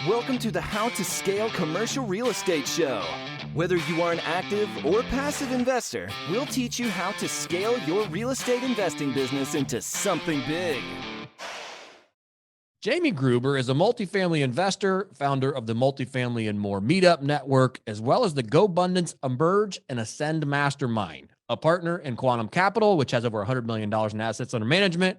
Welcome to the How to Scale Commercial Real Estate Show. Whether you are an active or passive investor, we'll teach you how to scale your real estate investing business into something big. Jamie Gruber is a multifamily investor, founder of the Multifamily and More Meetup Network, as well as the GoBundance Emerge and Ascend Mastermind, a partner in Quantum Capital, which has over $100 million in assets under management.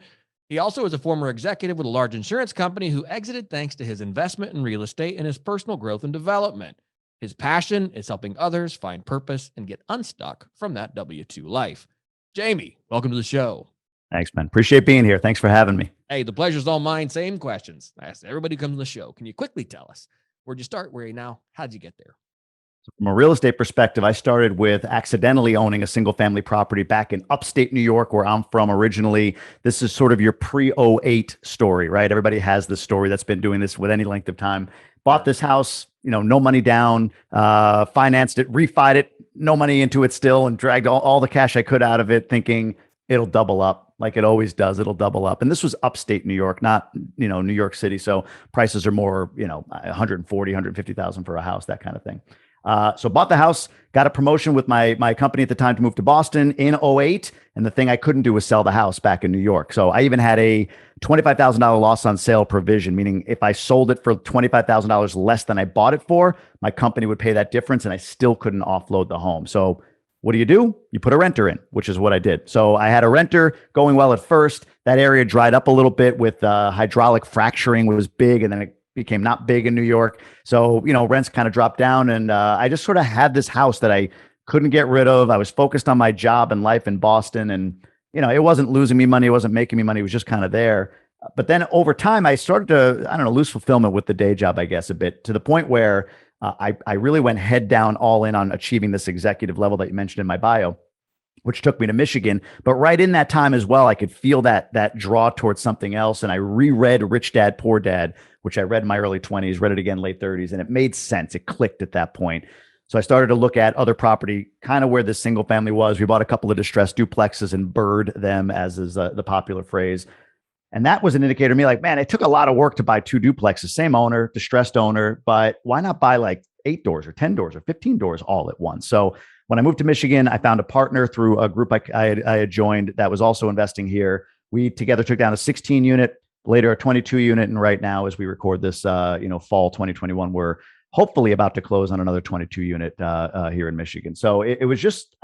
He also is a former executive with a large insurance company who exited thanks to his investment in real estate and his personal growth and development. His passion is helping others find purpose and get unstuck from that W-2 life. Jamie, welcome to the show. Thanks, man. Appreciate being here. Thanks for having me. Hey, the pleasure's all mine. Same questions I ask everybody who comes on the show. Can you quickly tell us where'd you start? Where are you now? How'd you get there? From a real estate perspective, I started with accidentally owning a single family property back in upstate New York, where I'm from originally. This is sort of your pre-08 story, right? Everybody has this story that's been doing this with any length of time. Bought this house, no money down, financed it, refied it, no money into it still, and dragged all the cash I could out of it, thinking it'll double up like it always does. It'll double up. And this was upstate New York, not, New York City. So prices are more, 140, 150,000 for a house, that kind of thing. So bought the house, got a promotion with my company at the time to move to Boston in 08. And the thing I couldn't do was sell the house back in New York. So I even had a $25,000 loss on sale provision, meaning if I sold it for $25,000 less than I bought it for, my company would pay that difference and I still couldn't offload the home. So what do? You put a renter in, which is what I did. So I had a renter going well at first. That area dried up a little bit with hydraulic fracturing was big, and then it became not big in New York. So, rents kind of dropped down, and I just sort of had this house that I couldn't get rid of. I was focused on my job and life in Boston, and, it wasn't losing me money. It wasn't making me money. It was just kind of there. But then over time, I started to, lose fulfillment with the day job, I guess, a bit, to the point where I really went head down all in on achieving this executive level that you mentioned in my bio, which took me to Michigan. But right in that time as well, I could feel that draw towards something else. And I reread Rich Dad, Poor Dad, which I read in my early 20s, read it again late 30s, and it made sense. It clicked at that point. So I started to look at other property, kind of where this single family was. We bought a couple of distressed duplexes and bird them, as is the popular phrase. And that was an indicator to me, like, man, it took a lot of work to buy two duplexes, same owner, distressed owner, but why not buy like 8 doors or 10 doors or 15 doors all at once? So when I moved to Michigan, I found a partner through a group I had joined that was also investing here. We together took down a 16 unit, later a 22 unit. And right now, as we record this, fall 2021, we're hopefully about to close on another 22 unit here in Michigan. So it was just,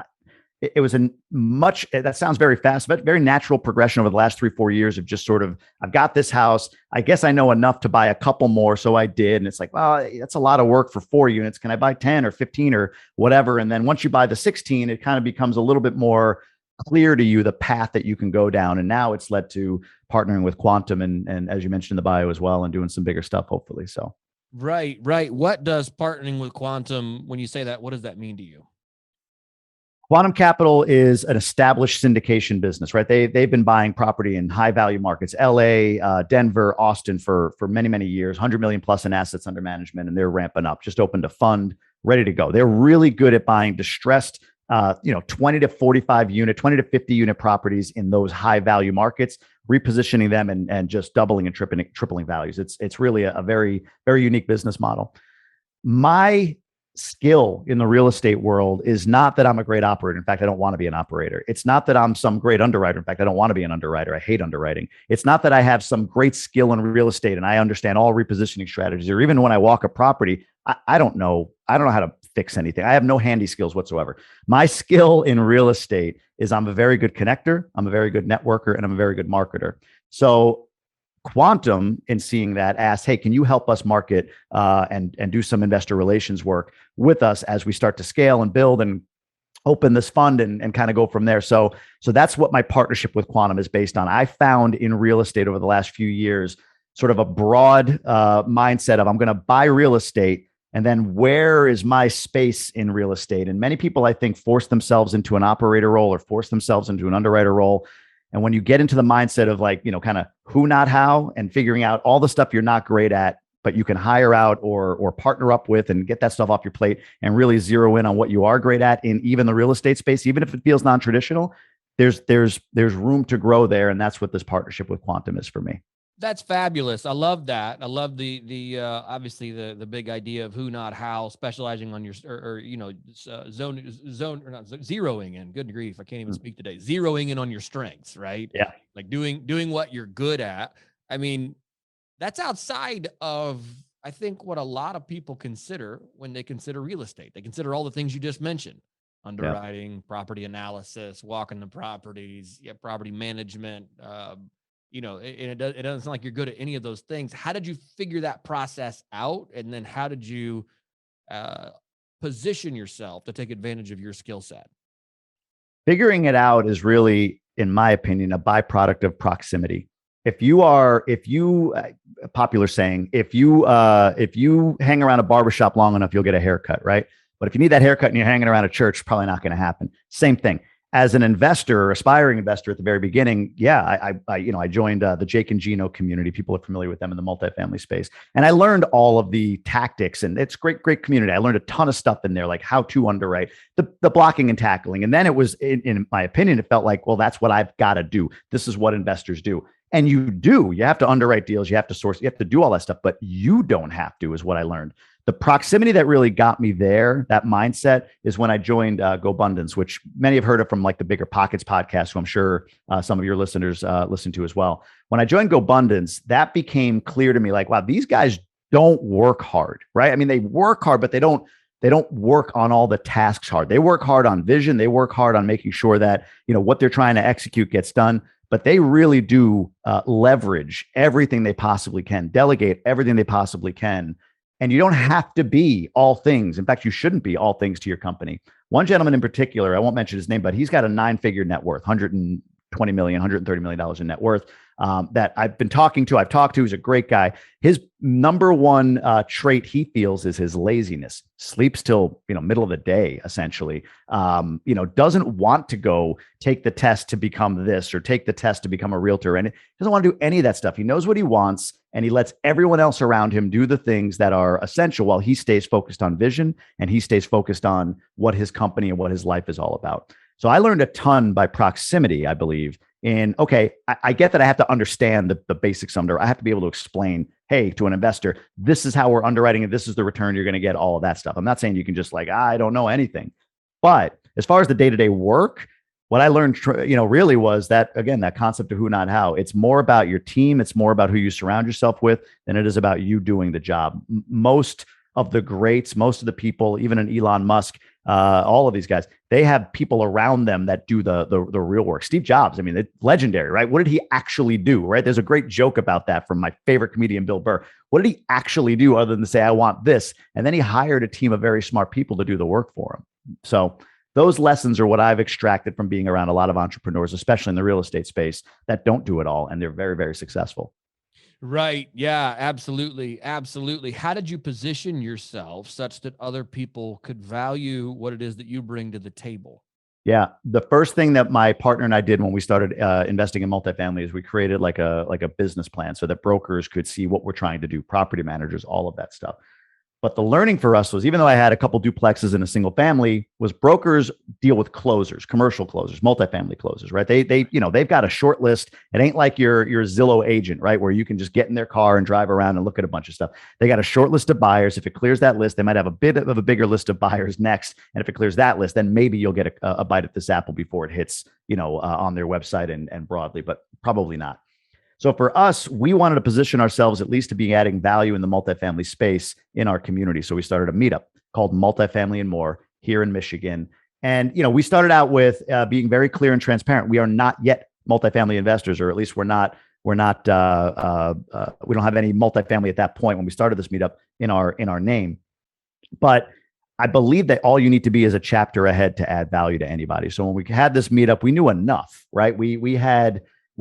it was that sounds very fast, but very natural progression over the last 3-4 years of just sort of, I've got this house. I guess I know enough to buy a couple more. So I did. And it's like, well, that's a lot of work for 4 units. Can I buy 10 or 15 or whatever? And then once you buy the 16, it kind of becomes a little bit more clear to you the path that you can go down. And now it's led to partnering with Quantum and as you mentioned in the bio as well, and doing some bigger stuff, hopefully. So. Right. What does partnering with Quantum, when you say that, what does that mean to you? Quantum Capital is an established syndication business, right? They've been buying property in high value markets, LA, Denver, Austin for many, many years, 100 million plus in assets under management, and they're ramping up, just opened a fund, ready to go. They're really good at buying distressed, 20 to 45 unit, 20 to 50 unit properties in those high value markets, repositioning them and just doubling and tripling values. It's really a very, very unique business model. My skill in the real estate world is not that I'm a great operator. In fact, I don't want to be an operator. It's not that I'm some great underwriter. In fact, I don't want to be an underwriter. I hate underwriting. It's not that I have some great skill in real estate and I understand all repositioning strategies, or even when I walk a property, I don't know how to fix anything. I have no handy skills whatsoever. My skill in real estate is I'm a very good connector, I'm a very good networker, and I'm a very good marketer. So Quantum, in seeing that, asked, hey, can you help us market and do some investor relations work with us as we start to scale and build and open this fund and kind of go from there. So that's what my partnership with Quantum is based on. I found in real estate over the last few years, sort of a broad mindset of I'm going to buy real estate, and then where is my space in real estate? And many people, I think, force themselves into an operator role or force themselves into an underwriter role. And when you get into the mindset of like, kind of who, not how, and figuring out all the stuff you're not great at, but you can hire out or partner up with and get that stuff off your plate and really zero in on what you are great at in even the real estate space, even if it feels non-traditional, there's room to grow there. And that's what this partnership with Quantum is for me. That's fabulous. I love that. I love the obviously the big idea of who, not how, specializing on your zone or not zeroing in. Good grief, I can't even speak today. Zeroing in on your strengths, right? Yeah. Like doing what you're good at. I mean, that's outside of, I think, what a lot of people consider when they consider real estate. They consider all the things you just mentioned: underwriting, property analysis, walking the properties, property management. And it doesn't sound like you're good at any of those things. How did you figure that process out? And then how did you position yourself to take advantage of your skill set? Figuring it out is really, in my opinion, a byproduct of proximity. Popular saying, if you hang around a barbershop long enough, you'll get a haircut, right? But if you need that haircut and you're hanging around a church, probably not going to happen. Same thing. As an investor, aspiring investor at the very beginning, I joined the Jake and Gino community. People are familiar with them in the multifamily space. And I learned all of the tactics, and it's great community. I learned a ton of stuff in there, like how to underwrite, the blocking and tackling. And then it was, in my opinion, it felt like, well, that's what I've got to do. This is what investors do. And you have to underwrite deals, you have to source, you have to do all that stuff, but you don't have to, is what I learned. The proximity that really got me there, that mindset, is when I joined GoBundance, which many have heard of from like the Bigger Pockets podcast, who I'm sure some of your listeners listen to as well. When I joined GoBundance, that became clear to me, like, wow, these guys don't work hard, right? I mean, they work hard, but they don't work on all the tasks hard. They work hard on vision. They work hard on making sure that, what they're trying to execute gets done. But they really do leverage everything they possibly can, delegate everything they possibly can. And you don't have to be all things. In fact, you shouldn't be all things to your company. One gentleman in particular, I won't mention his name, but he's got a 9-figure net worth, $120 million, $130 million in net worth, that I've talked to. He's a great guy. His number one trait he feels is his laziness. Sleeps till middle of the day, essentially. Doesn't want to go take the test to become this or take the test to become a realtor, and doesn't want to do any of that stuff. He knows what he wants, and he lets everyone else around him do the things that are essential while he stays focused on vision and he stays focused on what his company and what his life is all about. So I learned a ton by proximity, I believe. And okay, I get that I have to understand the basics under. I have to be able to explain, hey, to an investor, this is how we're underwriting it. This is the return you're going to get, all of that stuff. I'm not saying you can just I don't know anything. But as far as the day-to-day work, what I learned, really was that, again, that concept of who, not how. It's more about your team. It's more about who you surround yourself with than it is about you doing the job. Most of the greats, most of the people, even an Elon Musk, all of these guys, they have people around them that do the real work. Steve Jobs, I mean, it's legendary, right? What did he actually do, right? There's a great joke about that from my favorite comedian, Bill Burr. What did he actually do other than say, I want this? And then he hired a team of very smart people to do the work for him. So those lessons are what I've extracted from being around a lot of entrepreneurs, especially in the real estate space, that don't do it all. And they're very, very successful. Right. Yeah, absolutely. Absolutely. How did you position yourself such that other people could value what it is that you bring to the table? Yeah. The first thing that my partner and I did when we started investing in multifamily is we created like a business plan so that brokers could see what we're trying to do, property managers, all of that stuff. But the learning for us was, even though I had a couple duplexes in a single family, was brokers deal with closers, commercial closers, multifamily closers, right? They've got a short list. It ain't like your Zillow agent, right? Where you can just get in their car and drive around and look at a bunch of stuff. They got a short list of buyers. If it clears that list, they might have a bit of a bigger list of buyers next. And if it clears that list, then maybe you'll get a bite at this apple before it hits, on their website and broadly, but probably not. So for us, we wanted to position ourselves at least to be adding value in the multifamily space in our community. So we started a meetup called Multifamily and More here in Michigan. And, we started out with being very clear and transparent. We are not yet multifamily investors, or at least we don't have any multifamily at that point when we started this meetup in our name. But I believe that all you need to be is a chapter ahead to add value to anybody. So when we had this meetup, we knew enough, right? We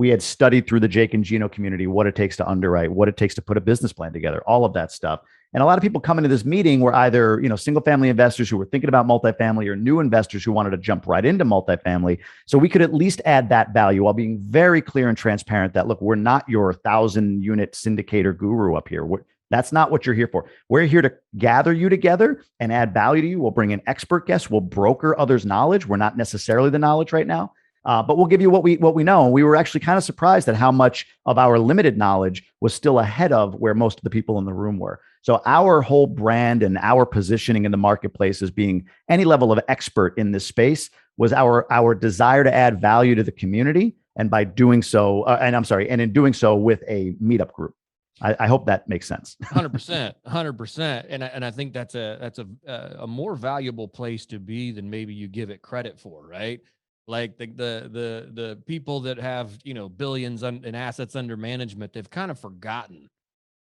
had studied through the Jake and Gino community, what it takes to underwrite, what it takes to put a business plan together, all of that stuff. And a lot of people coming to this meeting were either, single family investors who were thinking about multifamily, or new investors who wanted to jump right into multifamily. So we could at least add that value while being very clear and transparent that, look, we're not your 1,000-unit syndicator guru up here. That's not what you're here for. We're here to gather you together and add value to you. We'll bring in expert guests. We'll broker others' knowledge. We're not necessarily the knowledge right now. But we'll give you what we know. And we were actually kind of surprised at how much of our limited knowledge was still ahead of where most of the people in the room were. So our whole brand and our positioning in the marketplace as being any level of expert in this space was our desire to add value to the community. And by doing so, and in doing so with a meetup group. I hope that makes sense. 100%. And I think that's a more valuable place to be than maybe you give it credit for, right? Like the people that have, billions in assets under management, they've kind of forgotten.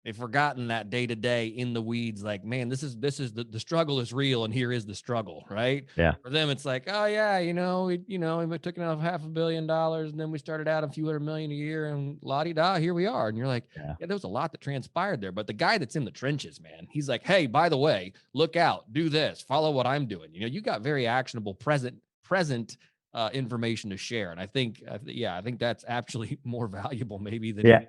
They've forgotten that day to day in the weeds, like, man, this is the struggle is real. And here is the struggle, right? Yeah. For them, it's like, oh yeah, we took enough $500 million and then we started out a few $100 million a year and la-di-da, here we are. And you're like, yeah, there was a lot that transpired there. But the guy that's in the trenches, man, he's like, hey, by the way, look out, do this, follow what I'm doing. You got very actionable present information to share. And I think that's actually more valuable maybe than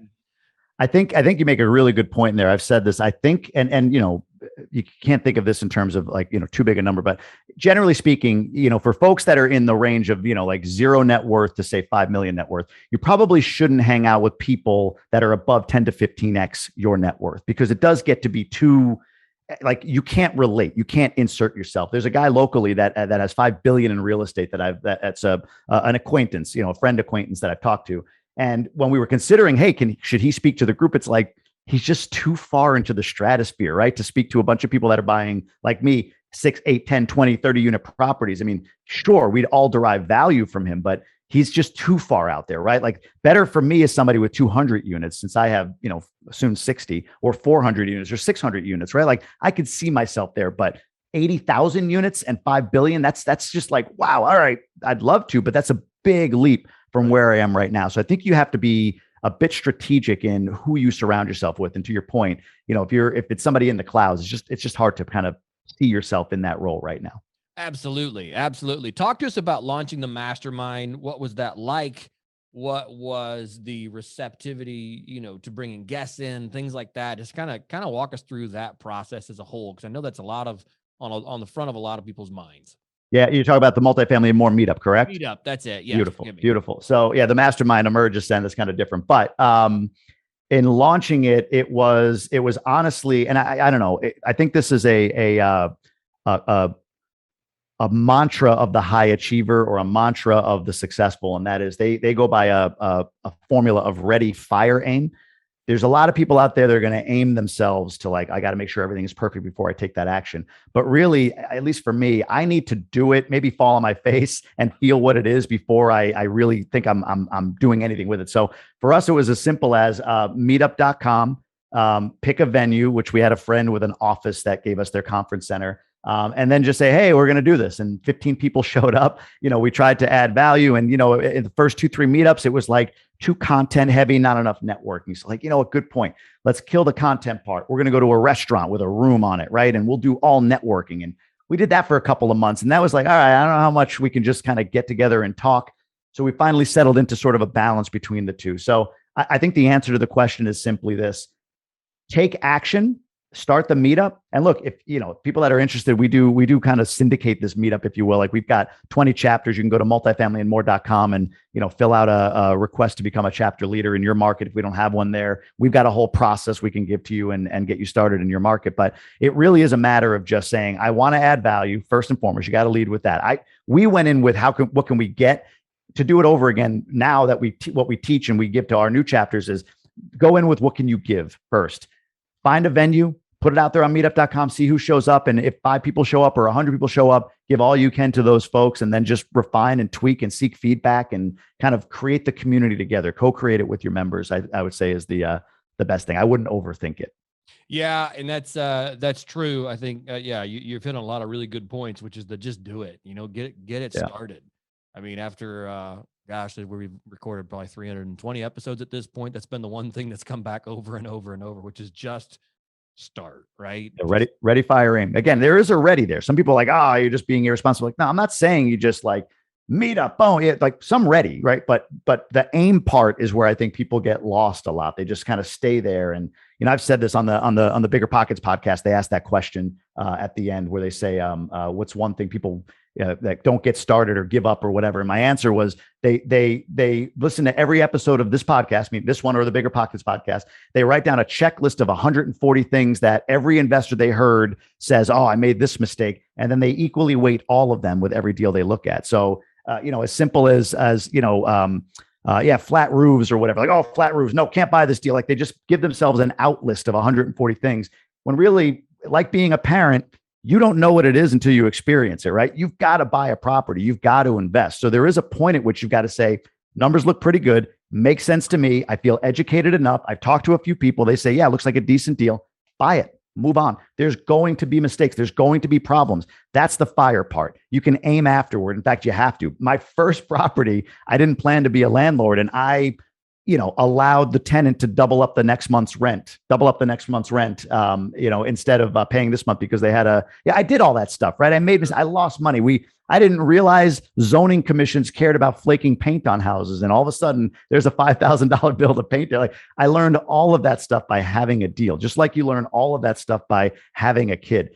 I think you make a really good point in there. I've said this. I think, and you can't think of this in terms of like, too big a number, but generally speaking, for folks that are in the range of, like 0 net worth to say 5 million net worth, you probably shouldn't hang out with people that are above 10 to 15x your net worth, because it does get to be too, like, you can't relate. You can't insert yourself. There's a guy locally that has 5 billion in real estate that's an acquaintance, a friend acquaintance that I've talked to. And when we were considering, hey, should he speak to the group? It's like, he's just too far into the stratosphere, right? To speak to a bunch of people that are buying, like me, 6, 8, 10, 20, 30 unit properties. I mean, sure, we'd all derive value from him, but he's just too far out there, right? Like, better for me as somebody with 200 units, since I have, soon 60, or 400 units or 600 units, right? Like, I could see myself there, but 80,000 units and 5 billion, that's just like, wow, all right, I'd love to, but that's a big leap from where I am right now. So I think you have to be a bit strategic in who you surround yourself with. And to your point, if it's somebody in the clouds, it's just hard to kind of see yourself in that role right now. Absolutely. Talk to us about launching the Mastermind. What was that like? What was the receptivity, to bringing guests in, things like that? Just kind of walk us through that process as a whole, because I know that's a lot of on the front of a lot of people's minds. Yeah, you're talking about the Multifamily and More meetup, correct? Meetup, that's it. Yeah, beautiful. So yeah, the Mastermind emerges then. That's kind of different, but in launching it, it was honestly, and I don't know. I think this is a mantra of the high achiever, or a mantra of the successful, and that is they go by a formula of ready, fire, aim. There's a lot of people out there that are going to aim themselves to, like, I got to make sure everything is perfect before I take that action. But really, at least for me, I need to do it, maybe fall on my face and feel what it is before I really think I'm doing anything with it. So for us, it was as simple as meetup.com, pick a venue, which we had a friend with an office that gave us their conference center. And then just say, hey, we're going to do this. And 15 people showed up. We tried to add value. And, in the first 2-3 meetups, it was like too content heavy, not enough networking. So, like, a good point. Let's kill the content part. We're going to go to a restaurant with a room on it, right? And we'll do all networking. And we did that for a couple of months. And that was like, all right, I don't know how much we can just kind of get together and talk. So we finally settled into sort of a balance between the two. So I think the answer to the question is simply this: take action. Start the meetup. And look, if people that are interested, we do kind of syndicate this meetup, if you will. Like, we've got 20 chapters. You can go to multifamilyandmore.com and fill out a request to become a chapter leader in your market. If we don't have one there, we've got a whole process we can give to you and get you started in your market. But it really is a matter of just saying, I want to add value first and foremost. You got to lead with that. We went in with what can we get to do it over again. Now that what we teach and we give to our new chapters is go in with what can you give first. Find a venue, put it out there on meetup.com, see who shows up. And if 5 people show up or 100 people show up, give all you can to those folks, and then just refine and tweak and seek feedback and kind of create the community together, co-create it with your members. I would say is the best thing. I wouldn't overthink it. Yeah. And that's true. I think, you've hit on a lot of really good points, which is to just do it, get it started. I mean, after, we've recorded probably 320 episodes at this point. That's been the one thing that's come back over and over and over, which is just start, right? Ready, fire, aim. Again, there is a ready there. Some people are like, you're just being irresponsible. Like, no, I'm not saying you just like meet up. Oh, yeah, like some ready, right? But the aim part is where I think people get lost a lot. They just kind of stay there. And, I've said this on the Bigger Pockets podcast. They asked that question at the end where they say, what's one thing people that don't get started or give up or whatever. And my answer was they listen to every episode of this podcast, I mean, this one or the Bigger Pockets podcast. They write down a checklist of 140 things that every investor they heard says, oh, I made this mistake. And then they equally weight all of them with every deal they look at. So, as simple as flat roofs or whatever, like, oh, flat roofs, no, can't buy this deal. Like they just give themselves an out list of 140 things when really, like being a parent, you don't know what it is until you experience it, right? You've got to buy a property. You've got to invest. So there is a point at which you've got to say, numbers look pretty good. Makes sense to me. I feel educated enough. I've talked to a few people. They say, yeah, looks like a decent deal. Buy it. Move on. There's going to be mistakes. There's going to be problems. That's the fire part. You can aim afterward. In fact, you have to. My first property, I didn't plan to be a landlord, and I allowed the tenant to double up the next month's rent, instead of paying this month because they had I did all that stuff, right? I lost money. I didn't realize zoning commissions cared about flaking paint on houses. And all of a sudden there's a $5,000 bill to paint there. Like I learned all of that stuff by having a deal, just like you learn all of that stuff by having a kid.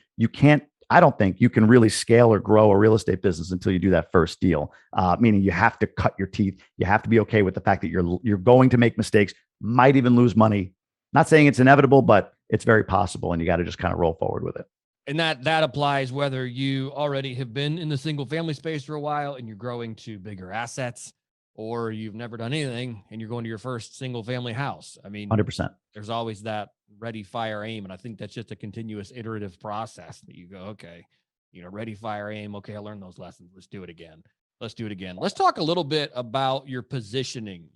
I don't think you can really scale or grow a real estate business until you do that first deal. Meaning you have to cut your teeth. You have to be okay with the fact that you're going to make mistakes, might even lose money. Not saying it's inevitable, but it's very possible, and you got to just kind of roll forward with it. And that applies whether you already have been in the single family space for a while and you're growing to bigger assets, or you've never done anything and you're going to your first single family house. I mean, 100%. There's always that ready, fire, aim. And I think that's just a continuous iterative process that you go, okay, ready, fire, aim. Okay, I learned those lessons. Let's do it again. Let's talk a little bit about your positioning.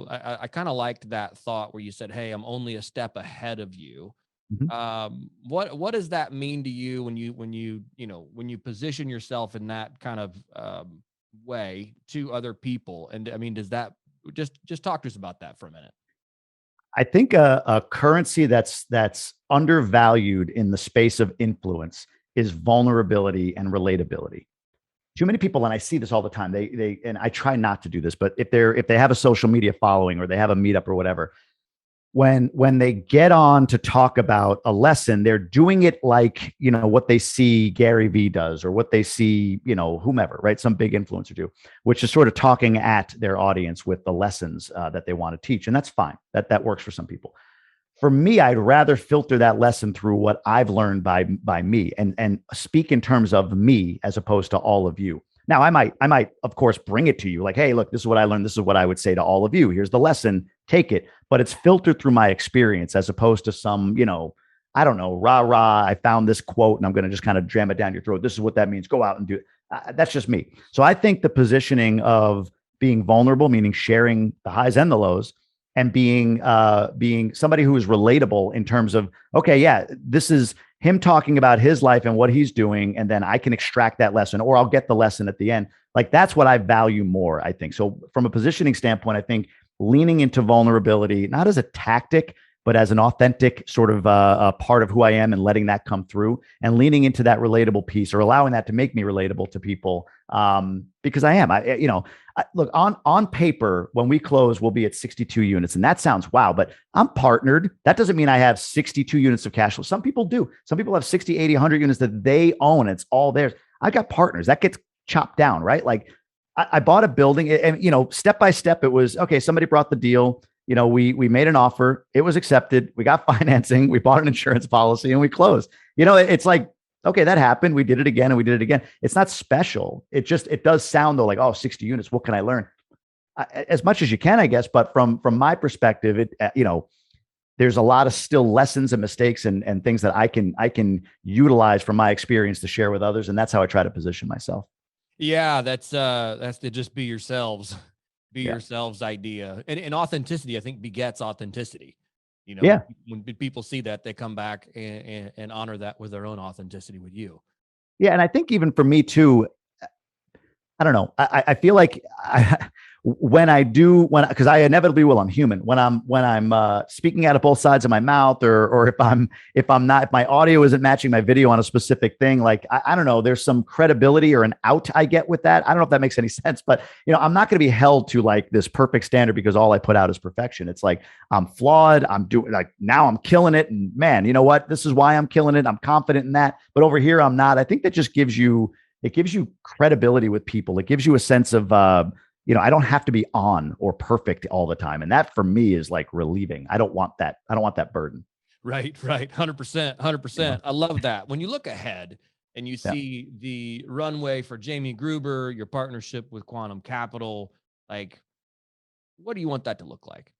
I kind of liked that thought where you said, hey, I'm only a step ahead of you. Mm-hmm. What does that mean to you when you position yourself in that kind of way to other people? And I mean, does that just talk to us about that for a minute? I think a currency that's undervalued in the space of influence is vulnerability and relatability. Too many people, and I see this all the time, they and I try not to do this, but if they have a social media following or they have a meetup or whatever, when they get on to talk about a lesson, they're doing it like, what they see Gary Vee does or what they see, whomever, right? Some big influencer do, which is sort of talking at their audience with the lessons that they want to teach. And that's fine. That works for some people. For me, I'd rather filter that lesson through what I've learned by me and speak in terms of me as opposed to all of you. Now, I might, of course, bring it to you like, hey, look, this is what I learned. This is what I would say to all of you. Here's the lesson. Take it. But it's filtered through my experience as opposed to some, I don't know, rah. I found this quote and I'm going to just kind of jam it down your throat. This is what that means. Go out and do it. That's just me. So I think the positioning of being vulnerable, meaning sharing the highs and the lows, and being somebody who is relatable in terms of, okay, yeah, this is him talking about his life and what he's doing, and then I can extract that lesson, or I'll get the lesson at the end. Like that's what I value more, I think. So from a positioning standpoint, I think leaning into vulnerability, not as a tactic, but as an authentic sort of a part of who I am and letting that come through and leaning into that relatable piece or allowing that to make me relatable to people. Because I am, look on paper, when we close, we'll be at 62 units and that sounds wow, but I'm partnered. That doesn't mean I have 62 units of cash flow. Some people do. Some people have 60, 80, 100 units that they own. It's all theirs. I got partners that gets chopped down, right? Like I bought a building and, step by step, it was, okay, somebody brought the deal. We made an offer. It was accepted. We got financing. We bought an insurance policy and we closed. It's like, okay, that happened. We did it again and we did it again. It's not special. It does sound though, like, oh, 60 units. What can I learn? As much as you can, I guess. But from my perspective, there's a lot of still lessons and mistakes and things that I can utilize from my experience to share with others. And that's how I try to position myself. Yeah, that's to just be yourselves. Yourselves idea and authenticity, I think, begets authenticity. When people see that, they come back and honor that with their own authenticity with you. Yeah. And I think even for me too, I don't know. I feel like when because I inevitably will, I'm human. When I'm speaking out of both sides of my mouth, or if my audio isn't matching my video on a specific thing, like I don't know, there's some credibility or an out I get with that. I don't know if that makes any sense, but I'm not going to be held to like this perfect standard because all I put out is perfection. It's like I'm flawed. I'm doing like now I'm killing it, and man, you know what? This is why I'm killing it. I'm confident in that, but over here I'm not. I think that just gives you credibility with people. It gives you a sense of I don't have to be on or perfect all the time. And that for me is like relieving. I don't want that. I don't want that burden. Right. 100%. 100%. I love that. When you look ahead and you see the runway for Jamie Gruber, your partnership with Quantum Capital, like, what do you want that to look like?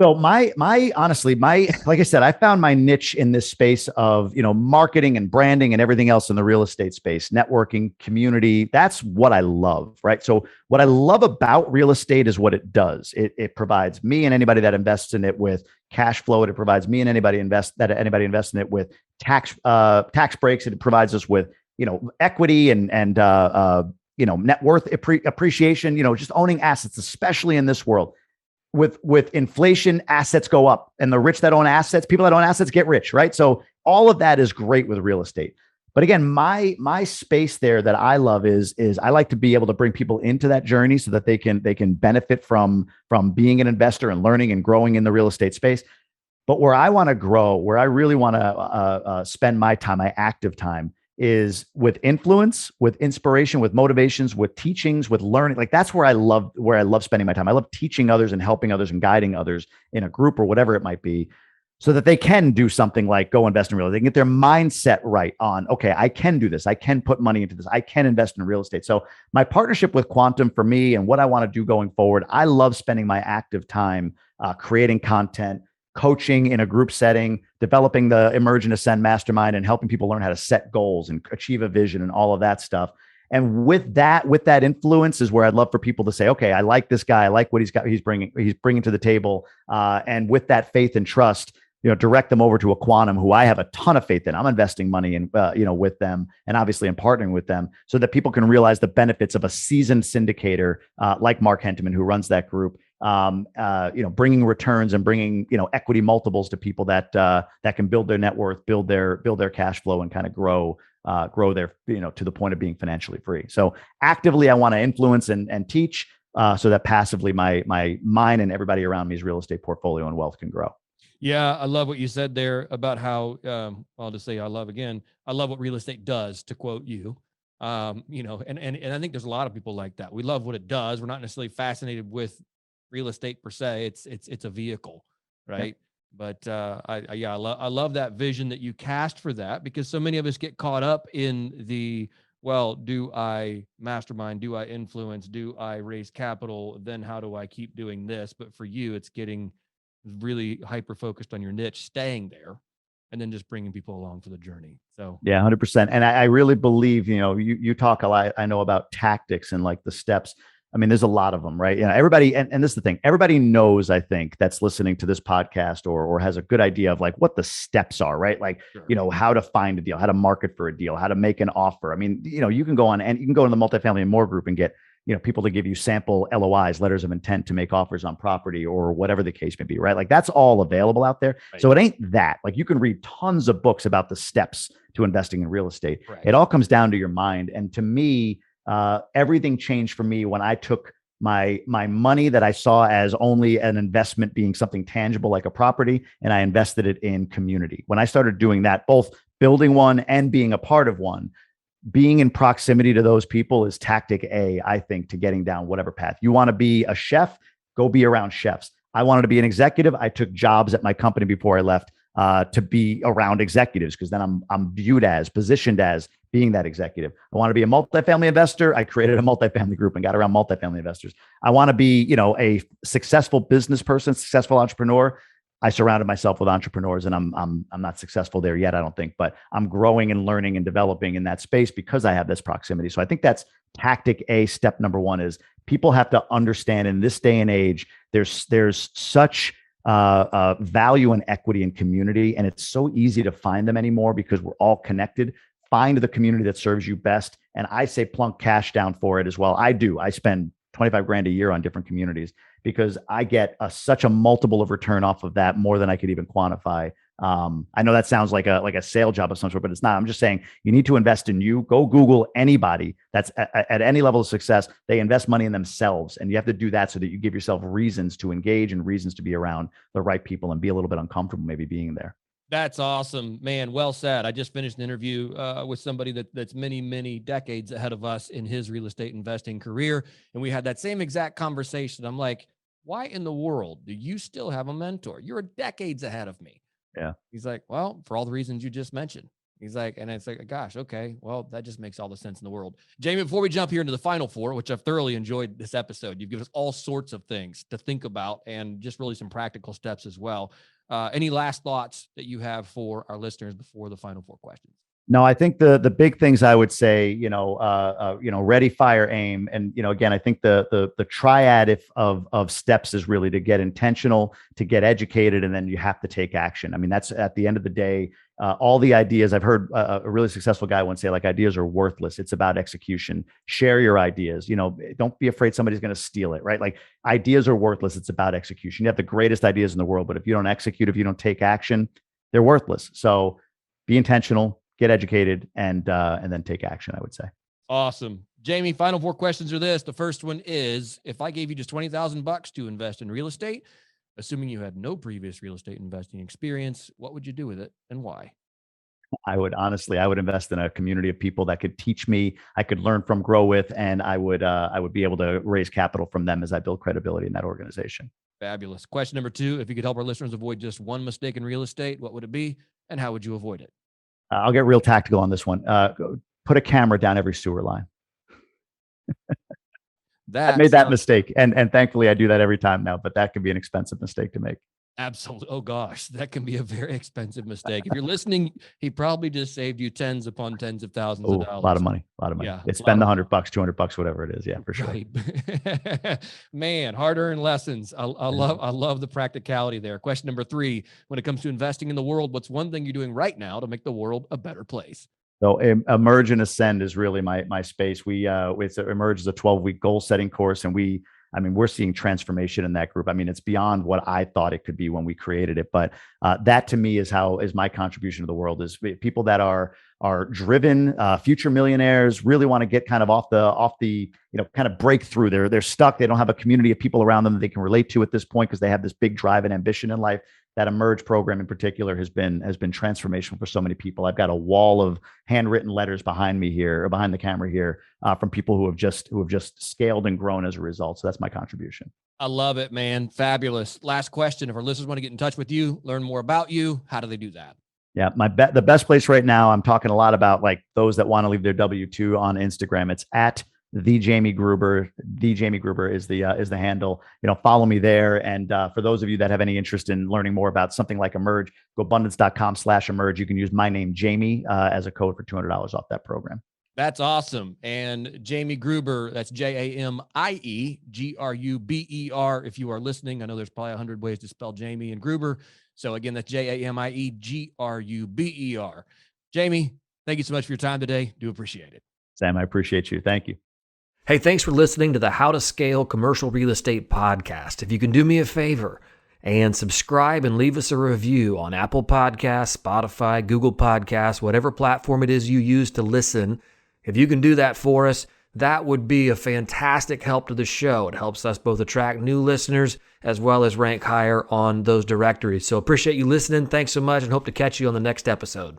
So honestly, like I said, I found my niche in this space of, marketing and branding and everything else in the real estate space, networking, community. That's what I love, right? So what I love about real estate is what it does. It provides me and anybody that invests in it with cash flow. It provides me and anybody invests in it with tax breaks. It provides us with, equity and net worth appreciation, just owning assets, especially in this world. With inflation, assets go up, and the rich that own assets, people that own assets get rich, right? So all of that is great with real estate. But again, my space there that I love is I like to be able to bring people into that journey so that they can benefit from being an investor and learning and growing in the real estate space. But where I want to grow, where I really want to spend my time, my active time, is with influence, with inspiration, with motivations, with teachings, with learning. Like that's where I love spending my time. I love teaching others and helping others and guiding others in a group or whatever it might be, so that they can do something like go invest in real estate. They can get their mindset right on, okay, I can do this. I can put money into this. I can invest in real estate. So my partnership with Quantum for me and what I want to do going forward, I love spending my active time creating content, coaching in a group setting, developing the Emerge and Ascend Mastermind, and helping people learn how to set goals and achieve a vision and all of that stuff. And with that influence is where I'd love for people to say, okay, I like this guy. I like what he's bringing to the table. And with that faith and trust, direct them over to a Quantum who I have a ton of faith in. I'm investing money in, with them, and obviously I'm partnering with them so that people can realize the benefits of a seasoned syndicator like Mark Henteman, who runs that group. Bringing returns and bringing, equity multiples to people that can build their net worth, build their cash flow, and kind of grow their, to the point of being financially free. So actively, I want to influence and teach so that passively my mine and everybody around me's real estate portfolio and wealth can grow. Yeah, I love what you said there about how, I'll just say I love what real estate does, to quote you. And I think there's a lot of people like that. We love what it does. We're not necessarily fascinated with real estate per se. It's a vehicle, right? Yeah. But I love that vision that you cast for that, because so many of us get caught up in the, well, do I mastermind? Do I influence? Do I raise capital? Then how do I keep doing this? But for you, it's getting really hyper focused on your niche, staying there, and then just bringing people along for the journey. So yeah, 100%. And I really believe, you talk a lot, I know, about tactics and like the steps. I mean, there's a lot of them, right? Everybody, and this is the thing, everybody knows, I think, that's listening to this podcast or has a good idea of like what the steps are, right? Like, sure. How to find a deal, how to market for a deal, how to make an offer. I mean, you can go on and you can go to the Multifamily and More group and get, people to give you sample LOIs, letters of intent to make offers on property or whatever the case may be, right? Like that's all available out there. Right. So it ain't that. Like you can read tons of books about the steps to investing in real estate. Right. It all comes down to your mind. And to me, everything changed for me when I took my money that I saw as only an investment being something tangible like a property, and I invested it in community. When I started doing that, both building one and being a part of one, being in proximity to those people is tactic A, I think, to getting down whatever path. You want to be a chef, go be around chefs. I wanted to be an executive. I took jobs at my company before I left to be around executives, because then I'm viewed as, positioned as being that executive. I want to be a multifamily investor. I created a multifamily group and got around multifamily investors. I want to be, a successful business person, successful entrepreneur. I surrounded myself with entrepreneurs, and I'm not successful there yet, I don't think, but I'm growing and learning and developing in that space because I have this proximity. So I think that's tactic A. Step number one is people have to understand in this day and age, there's such value and equity in community, and it's so easy to find them anymore because we're all connected. Find the community that serves you best. And I say plunk cash down for it as well. I do. I spend 25 grand a year on different communities because I get such a multiple of return off of that, more than I could even quantify. I know that sounds like a sale job of some sort, but it's not. I'm just saying you need to invest in you. Go Google anybody that's at any level of success. They invest money in themselves, and you have to do that so that you give yourself reasons to engage and reasons to be around the right people and be a little bit uncomfortable maybe being there. That's awesome, man. Well said. I just finished an interview with somebody that's many, many decades ahead of us in his real estate investing career. And we had that same exact conversation. I'm like, why in the world do you still have a mentor? You're decades ahead of me. Yeah. He's like, well, for all the reasons you just mentioned. He's like, and it's like, gosh, okay, well, that just makes all the sense in the world. Jamie, before we jump here into the final four, which I've thoroughly enjoyed this episode, you've given us all sorts of things to think about and just really some practical steps as well. Any last thoughts that you have for our listeners before the final four questions? No, I think the big things I would say, ready, fire, aim, and again, I think the triad of steps is really to get intentional, to get educated, and then you have to take action. I mean, that's at the end of the day. All the ideas I've heard a really successful guy once say, like, ideas are worthless. It's about execution. Share your ideas. Don't be afraid somebody's going to steal it, right? Like, ideas are worthless. It's about execution. You have the greatest ideas in the world, but if you don't execute, if you don't take action, they're worthless. So be intentional, get educated, and then take action, I would say. Awesome. Jamie, final four questions are this. The first one is, if I gave you just $20,000 to invest in real estate, assuming you had no previous real estate investing experience, what would you do with it and why? I would invest in a community of people that could teach me, I could learn from, grow with, and I would be able to raise capital from them as I build credibility in that organization. Fabulous. Question number two, if you could help our listeners avoid just one mistake in real estate, what would it be and how would you avoid it? I'll get real tactical on this one. Put a camera down every sewer line. I made that mistake, and thankfully I do that every time now. But that can be an expensive mistake to make. Absolutely. Oh gosh, that can be a very expensive mistake. If you're listening, he probably just saved you tens upon tens of thousands of dollars. A lot of money. Yeah, it's spend the $100, $200, whatever it is. Yeah, for sure. Right. Man, hard-earned lessons. I love the practicality there. Question number three: when it comes to investing in the world, what's one thing you're doing right now to make the world a better place? So Emerge and Ascend is really my space. Emerge is a 12-week goal setting course, and we're seeing transformation in that group. I mean, it's beyond what I thought it could be when we created it. But that to me is my contribution to the world, is people that are driven, future millionaires, really want to get kind of off the kind of break through. They're stuck. They don't have a community of people around them that they can relate to at this point because they have this big drive and ambition in life. That Emerge program in particular has been transformational for so many people. I've got a wall of handwritten letters behind me here, or behind the camera here, from people who have just scaled and grown as a result. So that's my contribution. I love it, man. Fabulous. Last question. If our listeners want to get in touch with you, learn more about you, how do they do that? Yeah, the best place right now, I'm talking a lot about like those that want to leave their W-2 on Instagram. It's at the Jamie Gruber. The Jamie Gruber is the handle. Follow me there. And for those of you that have any interest in learning more about something like Emerge, go abundance.com/emerge. You can use my name, Jamie, as a code for $200 off that program. That's awesome. And Jamie Gruber, that's JamieGruber. If you are listening, I know there's probably 100 ways to spell Jamie and Gruber. So again, that's JamieGruber. Jamie, thank you so much for your time today. Do appreciate it. Sam, I appreciate you. Thank you. Hey, thanks for listening to the How to Scale Commercial Real Estate podcast. If you can do me a favor and subscribe and leave us a review on Apple Podcasts, Spotify, Google Podcasts, whatever platform it is you use to listen, if you can do that for us, that would be a fantastic help to the show. It helps us both attract new listeners as well as rank higher on those directories. So appreciate you listening. Thanks so much, and hope to catch you on the next episode.